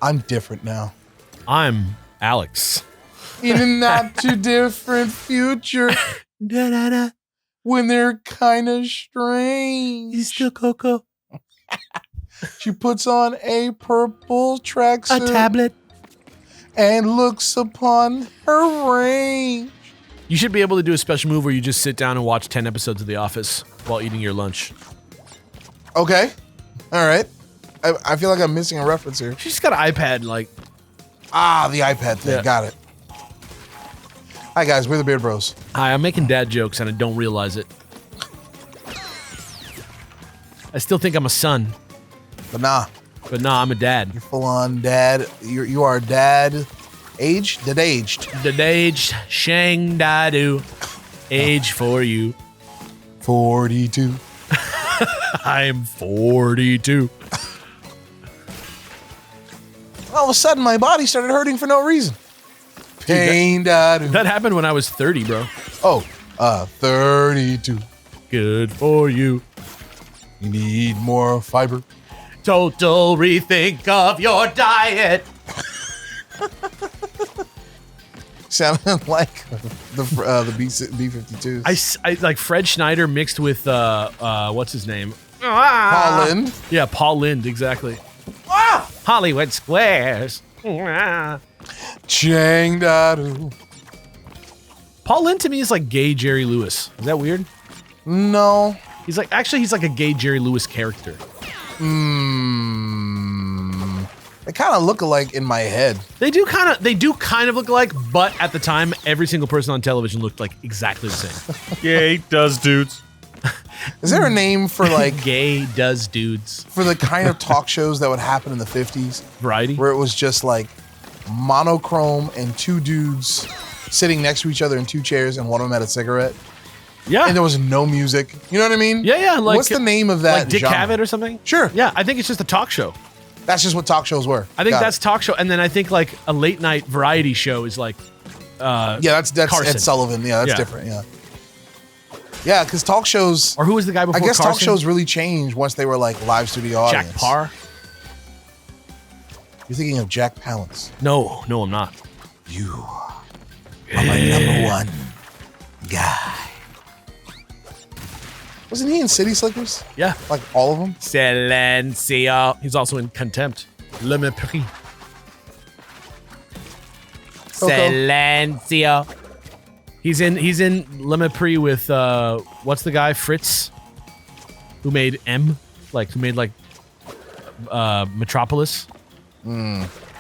I'm different now. I'm Alex. In a not too different future. Da-da-da. When they're kind of strange. He's still Coco. She puts on a purple tracksuit. A tablet. And looks upon her range. You should be able to do a special move where you just sit down and watch 10 episodes of The Office while eating your lunch. Okay. All right. I feel like I'm missing a reference here. She's got an iPad, like... Ah, the iPad thing. Yeah. Got it. Hi, guys. We're the Beard Bros. Hi, I'm making dad jokes and I don't realize it. I still think I'm a son. But nah. But nah, I'm a dad. You're full-on dad. You are dad. Age? Dad-aged. Dad-aged. Shang Dadu. Age for you. 42. I'm 42. All of a sudden, my body started hurting for no reason. Pain, dadu. That happened when I was 30, bro. Oh, 32. Good for you. You need more fiber. Total rethink of your diet. Sounded like the B-52s. I like Fred Schneider mixed with what's his name? Paul Lind. Yeah, Paul Lind, exactly. Ah! Hollywood Squares. Chang Dadu. Paul Lind to me is like gay Jerry Lewis. Is that weird? No. He's like a gay Jerry Lewis character. They kind of look alike in my head. They do kind of look alike, but at the time, every single person on television looked like exactly the same. Gay does dudes. Is there a name for like gay does dudes for the kind of talk shows that would happen in the 50s? Variety, where it was just like monochrome and two dudes sitting next to each other in two chairs, and one of them had a cigarette. Yeah, and there was no music. You know what I mean? Yeah, yeah. Like, what's the name of that? Like Dick genre? Cavett or something? Sure. Yeah, I think it's just a talk show. That's just what talk shows were. I think that's talk show, and then I think like a late night variety show is like. Yeah, that's Carson. Ed Sullivan. Yeah, that's different. Yeah. Yeah, because talk shows. Or who was the guy before? I guess Carson? talk shows really changed once they were like live studio audience. Jack Parr. You're thinking of Jack Palance. No, I'm not. You are my number one guy. Wasn't he in City Slickers? Yeah. Like all of them? Silencio. He's also in Contempt. Le Mépris. Silencio. He's in Le Mépris with what's the guy? Fritz? Who made M? Like who made like Metropolis?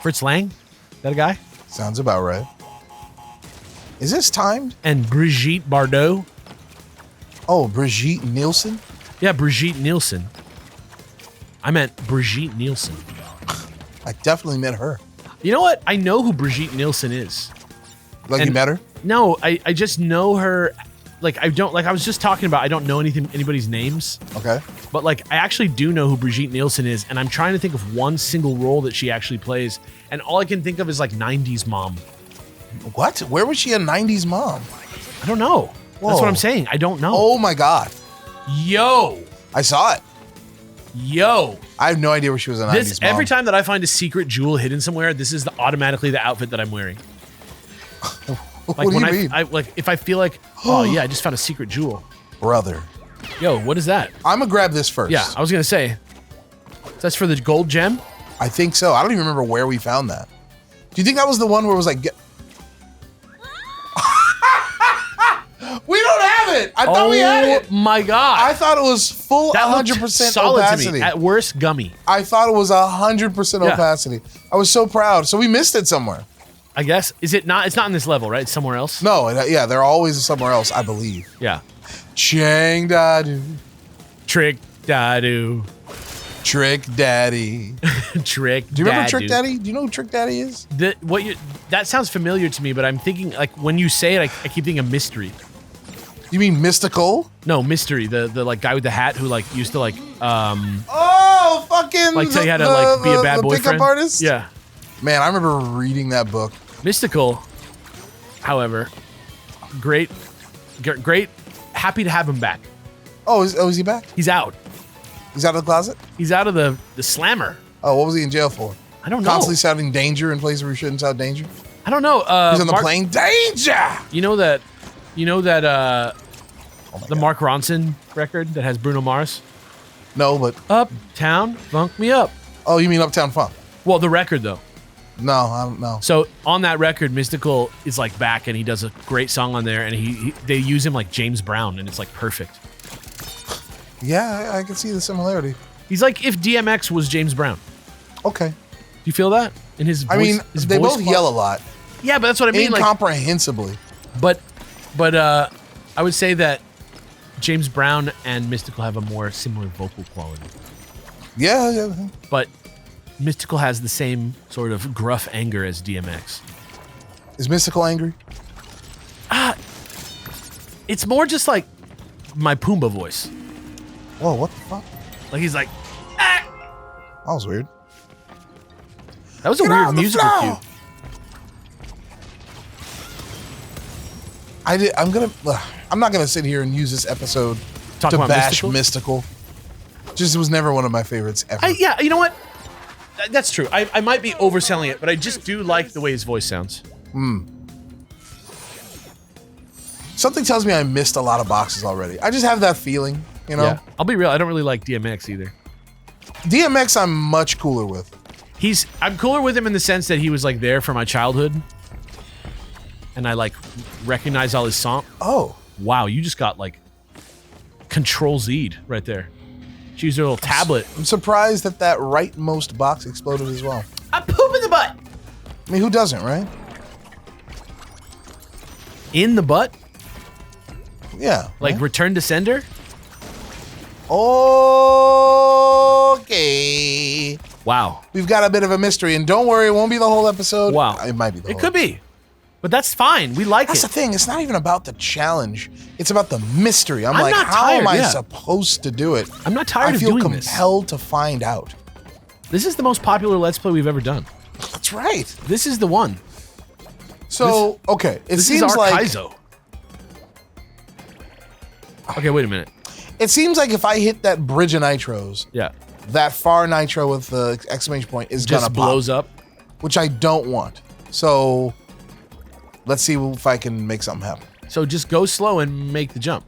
Fritz Lang? That a guy? Sounds about right. Is this timed? And Brigitte Bardot. Oh, Brigitte Nielsen? Yeah, Brigitte Nielsen. I meant Brigitte Nielsen. I definitely met her. You know what? I know who Brigitte Nielsen is. Like you met her? No, I just know her. Like I don't like I was just talking about. I don't know anybody's names. Okay. But like I actually do know who Brigitte Nielsen is, and I'm trying to think of one single role that she actually plays, and all I can think of is like 90s mom. What? Where was she a 90s mom? I don't know. Whoa. That's what I'm saying. I don't know. Oh my God. Yo. I saw it. Yo. I have no idea where she was a 90s mom. Every time that I find a secret jewel hidden somewhere, this is automatically the outfit that I'm wearing. What Like do when you mean? I like if I feel like, oh yeah, I just found a secret jewel. Brother. Yo, what is that? I'm gonna grab this first. Yeah, I was gonna say. That's for the gold gem? I think so. I don't even remember where we found that. Do you think that was the one where it was like we don't have it. I thought we had it. Oh my God. I thought it was full that 100% solid opacity. to me. At worst, gummy. I thought it was 100% Yeah. opacity. I was so proud. So we missed it somewhere. I guess. Is it not? It's not in this level, right? It's somewhere else? No, yeah, they're always somewhere else, I believe. Yeah. Chang Dadu. Trick Dadu. Trick Daddy. Trick Do you remember Dadu. Trick Daddy? Do you know who Trick Daddy is? That sounds familiar to me, but I'm thinking, like, when you say it, I keep thinking of Mystery. You mean Mystical? No, Mystery, the like guy with the hat who like used to like Oh, fucking like say he had to like be a bad boyfriend. Pickup artist? Yeah. Man, I remember reading that book. Mystical, however, great, happy to have him back. Oh, is he back? He's out. He's out of the closet? He's out of the slammer. Oh, what was he in jail for? I don't know. Constantly shouting danger in places where you shouldn't shout danger. I don't know. He's on the plane. Danger! You know that the God. Mark Ronson record that has Bruno Mars? No, but... Uptown, funk me up. Oh, you mean Uptown Funk? Well, the record, though. No, I don't know. So on that record, Mystical is like back, and he does a great song on there, and they use him like James Brown, and it's like perfect. Yeah, I can see the similarity. He's like if DMX was James Brown. Okay. Do you feel that in his voice? I mean, his they voice both yell a lot. Yeah, but that's what I mean. Incomprehensibly. But I would say that James Brown and Mystical have a more similar vocal quality. Yeah. But Mystical has the same sort of gruff anger as DMX. Is Mystical angry? It's more just like my Pumbaa voice. Whoa, what the fuck? Like he's like, ah! That was weird. That was a weird musical cue. I'm not gonna sit here and use this episode Talk to about bash Mystical. Just it was never one of my favorites ever. Yeah, you know what? That's true. I might be overselling it, but I just do like the way his voice sounds. Something tells me I missed a lot of boxes already. I just have that feeling, you know? Yeah. I'll be real. I don't really like DMX either. DMX I'm much cooler with. I'm cooler with him in the sense that he was like there for my childhood. And I like recognize all his songs. Oh. Wow, you just got like Control Z'd right there. She used her little tablet. I'm surprised that rightmost box exploded as well. I poop in the butt. I mean, who doesn't, right? In the butt? Yeah. Like right? Return to Sender? Okay. Wow. We've got a bit of a mystery, and don't worry, it won't be the whole episode. Wow. It might be the whole It could be. But that's fine. We like That's it. the thing. It's not even about the challenge. It's about the mystery. I'm like, not how tired, am I yeah. supposed to do it? I'm not tired of doing this. I feel compelled to find out. This is the most popular Let's Play we've ever done. That's right. This is the one. So, okay. It This seems is our like... Kaizo. Okay, wait a minute. It seems like if I hit that bridge of nitros, Yeah. that far nitro with the exclamation point is Just gonna blows pop, up. which I don't want. So let's see if I can make something happen. So just go slow and make the jump.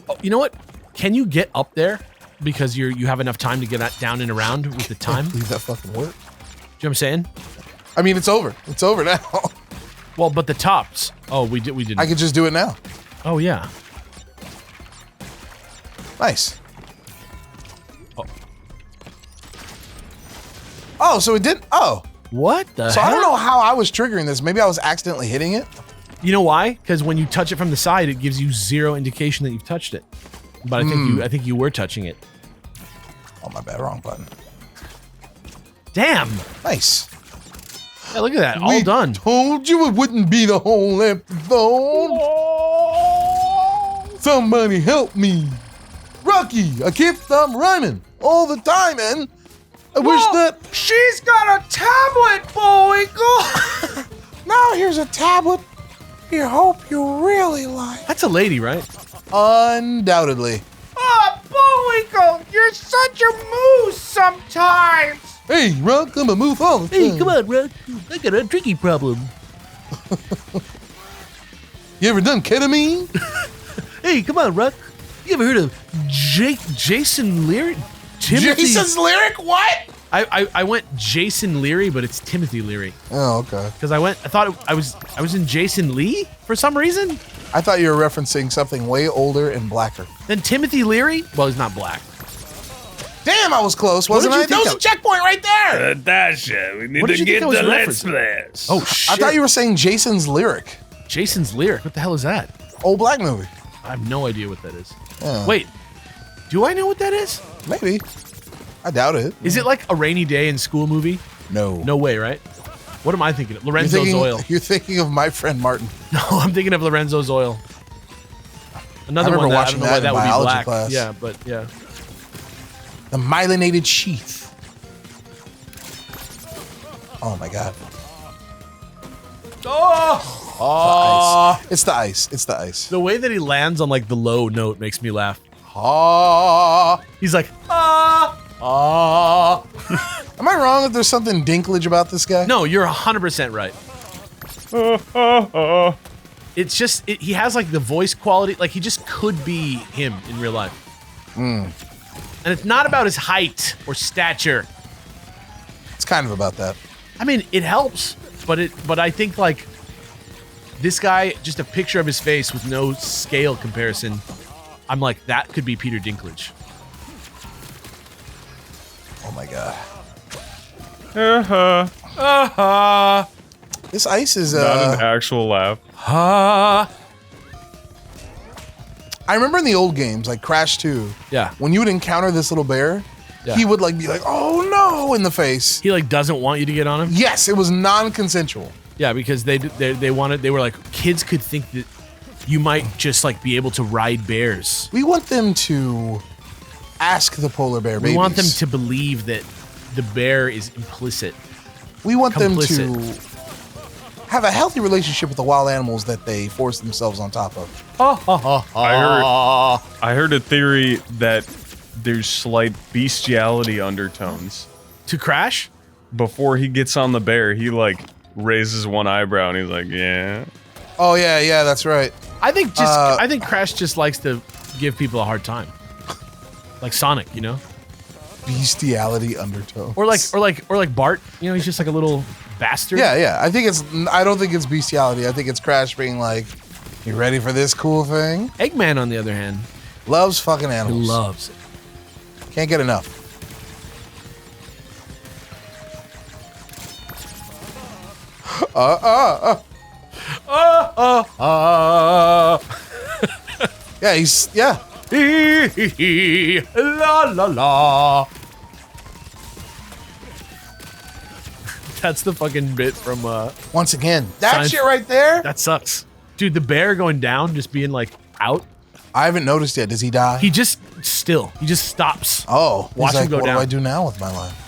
Oh, you know what? Can you get up there because you have enough time to get down and around with the time? Leave that fucking work. Do you know what I'm saying? I mean, it's over. It's over now. Well, but the tops. Oh, we didn't. I could just do it now. Oh yeah. Nice. Oh. Oh, so it did. Oh, What the so hell? I don't know how I was triggering this. Maybe I was accidentally hitting it. You know why? Because when you touch it from the side, it gives you zero indication that you've touched it. But I think you were touching it. Oh, my bad. Wrong button. Damn. Nice. Yeah, look at that. All We done. Told you it wouldn't be the whole episode. Somebody help me. Rocky, I can't stop rhyming all the time, and I wish that... She's got a tablet, boy. Now here's a tablet you hope you really like. That's a lady, right? Undoubtedly. Oh, Bullwinkle, you're such a moose sometimes. Hey, Rock, I'm a move all the time. Hey, come on, Rock. I got a drinking problem. You ever done ketamine? Hey, come on, Rock. You ever heard of Jason Leary? Jason's lyric? What? I went Jason Leary, but it's Timothy Leary. Oh, okay. Because I thought I was in Jason Lee for some reason. I thought you were referencing something way older and blacker. Then Timothy Leary? Well, he's not black. Damn, I was close, wasn't did I? you think That was a checkpoint right there. Natasha, we need What did to you think get I was the Let's referencing? Plays. Oh, shit. I thought you were saying Jason's lyric. Jason's Lyric. What the hell is that? Old black movie. I have no idea what that is. Yeah. Wait, do I know what that is? Maybe. I doubt it. Is it like a rainy day in school movie? No. No way, right? What am I thinking of? Lorenzo's Oil. You're thinking of My Friend Martin. No, I'm thinking of Lorenzo's Oil. Another I one remember that I watching don't know why that that in would be biology black. class. Yeah, but yeah. The myelinated sheath. Oh my god. Oh! It's the ice. It's the ice. The way that he lands on like the low note makes me laugh. ha. He's like, ah, ah. Am I wrong if there's something Dinklage about this guy? No, you're 100% right. It's just, he has like the voice quality, like he just could be him in real life. And it's not about his height or stature. It's kind of about that. I mean, it helps, but I think like this guy, just a picture of his face with no scale comparison, I'm like, that could be Peter Dinklage. Oh my god. This ice is not an actual laugh. Ha. I remember in the old games, like Crash 2, Yeah. when you would encounter this little bear, Yeah. he would like be like, "Oh no!" in the face. He like doesn't want you to get on him. Yes, it was non-consensual. Yeah, because they were like, kids could think that you might just like be able to ride bears. We want them to ask the polar bear babies. We want them to believe that the bear is implicit. We want them complicit. to have a healthy relationship with the wild animals that they force themselves on top of. I heard a theory that there's slight bestiality undertones. To Crash? Before he gets on the bear, he like raises one eyebrow and he's like, yeah. Oh yeah, that's right. I think Crash just likes to give people a hard time. Like Sonic, you know? Bestiality undertones. Or like Bart, you know, he's just like a little bastard. Yeah. I don't think it's bestiality. I think it's Crash being like, "You ready for this cool thing?" Eggman, on the other hand, Loves fucking he animals. loves it. Can't get enough. Yeah. La la la. That's the fucking bit from Once again, that Science- shit right there. that sucks. Dude, the bear going down, just being like out. I haven't noticed yet. Does he die? He just stops. Oh, Watch he's him go what down. do I do now with my life?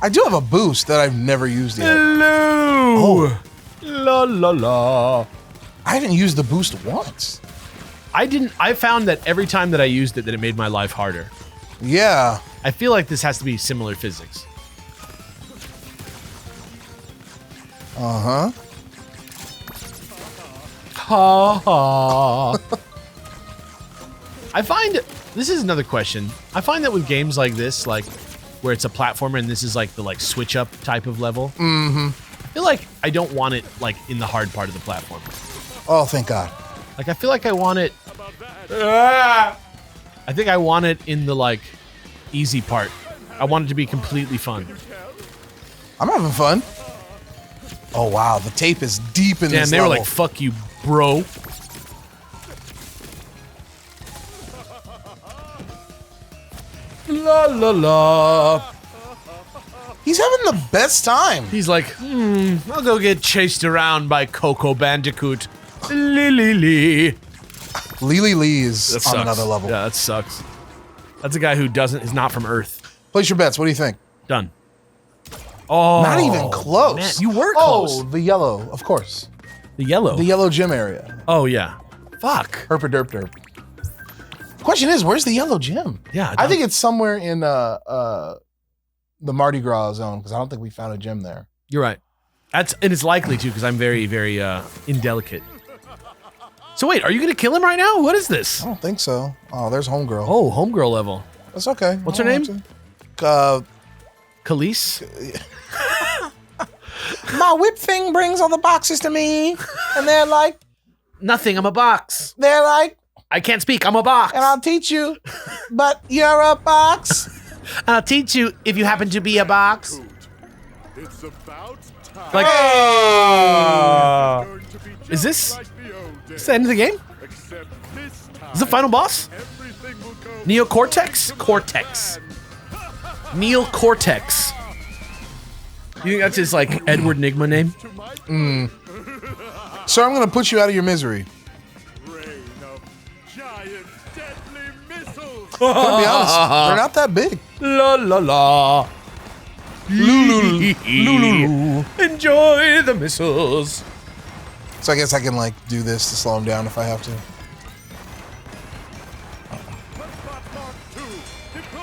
I do have a boost that I've never used yet. Hello. La la la. I haven't used the boost once. I found that every time that I used it, that it made my life harder. Yeah. I feel like this has to be similar physics. Uh-huh. Ha ha. I find, this is another question. I find that with games like this, like where it's a platformer and this is like the like switch up type of level. I feel like I don't want it like in the hard part of the platform. Oh, thank God. Like I feel like I want it. I think I want it in the like easy part. I want it to be completely fun. I'm having fun. Oh, wow. The tape is deep in Damn, this they were level. like, "Fuck you, bro." La la la. He's having the best time. He's like, I'll go get chased around by Coco Bandicoot. Lee. Lily Lee is That on sucks. another level. Yeah, that sucks. That's a guy who is not from Earth. Place your bets. What do you think? Done. Oh, Not even close. man, you were Oh, close. the yellow, of course. The yellow. The yellow gym area. Oh yeah. Fuck. Herpa derp derp. Question is, where's the yellow gym? Yeah, I think it's somewhere in the Mardi Gras zone because I don't think we found a gym there. You're right. And it's likely to because I'm very, very indelicate. So wait, are you gonna kill him right now? What is this? I don't think so. Oh, there's homegirl. Oh, homegirl level. That's okay. What's I her don't name? have to- Khalees? My whip thing brings all the boxes to me, and they're like, Nothing. I'm a box. I can't speak. I'm a box. and I'll teach you, but you're a box. I'll teach you if you happen to be a box. It's about time. Like, Going to be just is this like the old days. is the end of the game? Except this time, Is the final boss? everything will go Neocortex? Cortex. Neocortex. You think that's his like Edward Nigma name? to my So I'm gonna put you out of your misery. rain of giant deadly missiles. To be honest, they're not that big. La la la. Lulu. Enjoy the missiles. So I guess I can like do this to slow him down if I have to.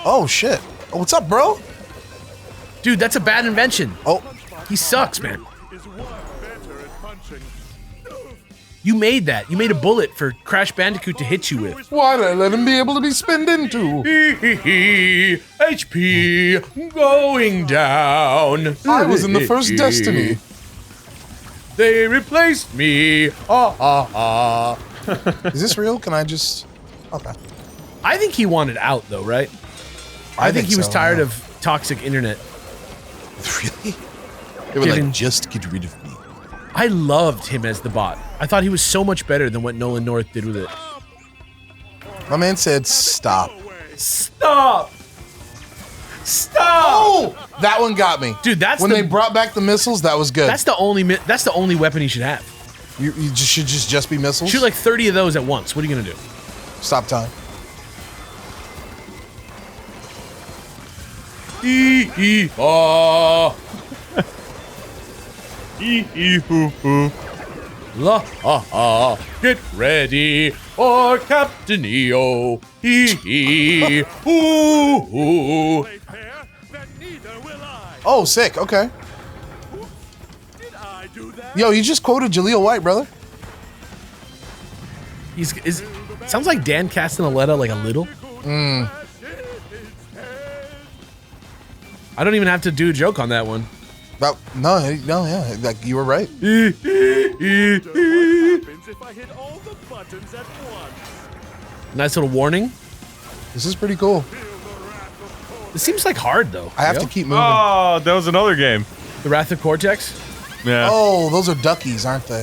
Oh shit! Oh, what's up, bro? Dude, that's a bad invention. Oh, He sucks, man. Is one better at punching. You made that. You made a bullet for Crash Bandicoot to hit you with. why did I let him be able to be spinned into? HP going down. I was in the first Destiny. They replaced me. Is this real? Can I just? Okay. I think he wanted out, though, right? I think he was so, tired yeah. of toxic internet. Really? They were Giving- like, just get rid of me. I loved him as the bot. I thought he was so much better than what Nolan North did with it. My man said, stop. Stop! Stop! Oh, that one got me, Dude, that's when the- they brought back the missiles. That was good. That's the only weapon he should have. you should just be missiles. Shoot like 30 of those at once. What are you gonna do? Stop time. La ha ha! Get ready for Captain EO. Ooh. Play fair, then neither will I. Oh, sick. Okay. Did I do that? Yo, you just quoted Jaleel White, brother. Sounds like Dan Castellaneta like a little. I don't even have to do a joke on that one. No, yeah, like you were right. What happens if I hit all the buttons at once? Nice little warning. This is pretty cool. Feel the wrath of Cortex. This seems like hard though. I have Yo. to keep moving. Oh, that was another game. The Wrath of Cortex. Yeah. Oh, those are duckies, aren't they?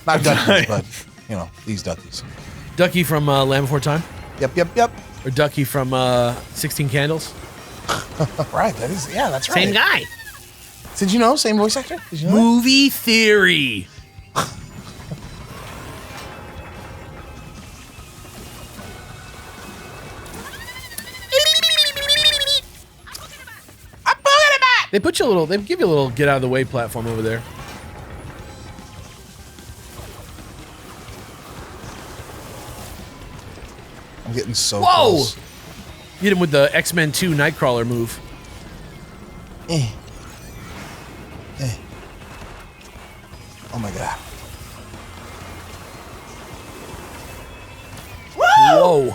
Not duckies, but you know these duckies. Ducky from Land Before Time, Yep. or Ducky from 16 Candles. Right, that is. Yeah, that's right. Same guy. Did you know? Same voice actor? Did you know? Movie theory. They put you a little. They give you a little get out of the way platform over there. I'm getting so Whoa! close. Hit him with the X-Men 2 Nightcrawler move. Oh my god. Whoa.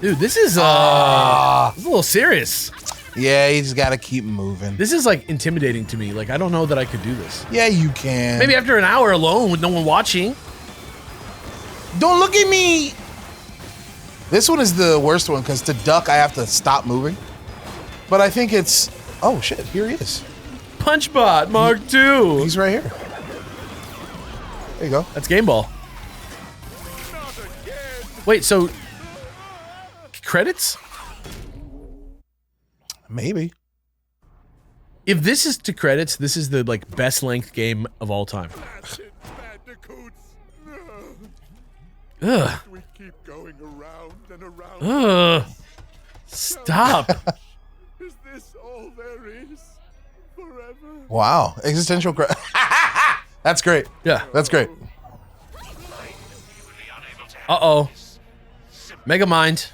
Dude, this is a little serious. Yeah, you just gotta keep moving. This is like intimidating to me. Like I don't know that I could do this. Yeah, you can. Maybe after an hour alone with no one watching. Don't look at me. This one is the worst one because to duck, I have to stop moving. But I think it's. Oh shit! Here he is. Punchbot Mark II. He's right here. There you go. That's Game Ball. Not again. Wait, so credits? Maybe. If this is to credits, this is the like best length game of all time. Blasted bandicoots. Ugh. We keep going around and around. Ugh. Stop. Is this all there is? Forever? Wow. Existential. That's great. Yeah. That's great. Uh-oh. Mega Mind.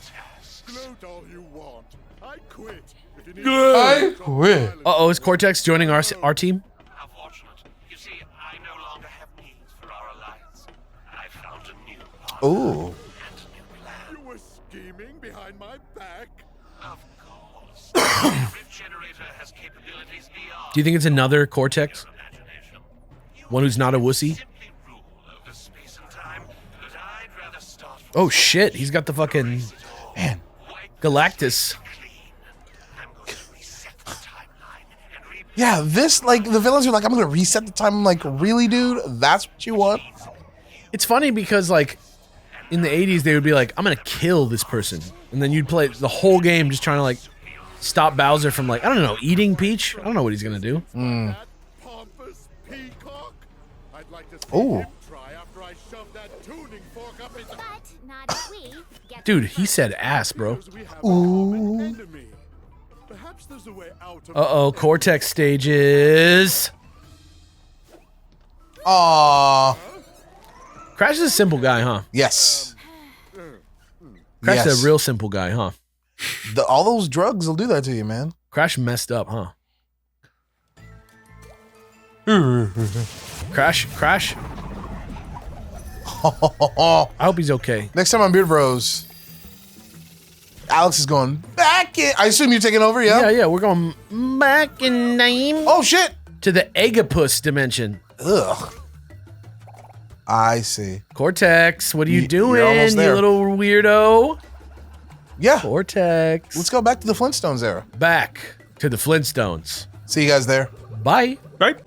Gloat all you want. I quit. If you need I quit. Uh-oh, is Cortex joining our team? How fortunate. You see, I no longer have needs for our alliance. I found a new partner Ooh. and a new plan. You were scheming behind my back. Of course. The Rift Generator has capabilities beyond Do you think it's another Cortex? imagination. You One who's not a wussy? simply rule over space and time, but I'd rather start from Oh shit, he's got the fucking Man. Galactus. clean. I'm going to reset the timeline and rebuild. Yeah, this, like, the villains are like, I'm gonna reset the time. I'm like, really, dude? That's what you want? It's funny because like in the 80s they would be like, I'm gonna kill this person. And then you'd play the whole game just trying to like stop Bowser from like, I don't know, eating Peach? I don't know what he's gonna do. That pompous peacock. I'd like to see Ooh. him try after I shove that tuning fork up his But not if we get Dude, he said ass, bro. We have a common enemy. Perhaps there's a way out of Uh-oh, Cortex stages. Aww. Crash is a simple guy, huh? Yes. Crash Yes. is a real simple guy, huh? All those drugs will do that to you, man. Crash messed up, huh? Crash. I hope he's okay. Next time on Beard Bros, Alex is going back in. I assume you're taking over, yeah? Yeah, we're going back in time Oh, shit. to the Egapus dimension. Ugh. I see. Cortex, what are you You're doing, almost you there. little weirdo? Yeah. Cortex. Let's go back to the Flintstones era. Back to the Flintstones. See you guys there. Bye. Right?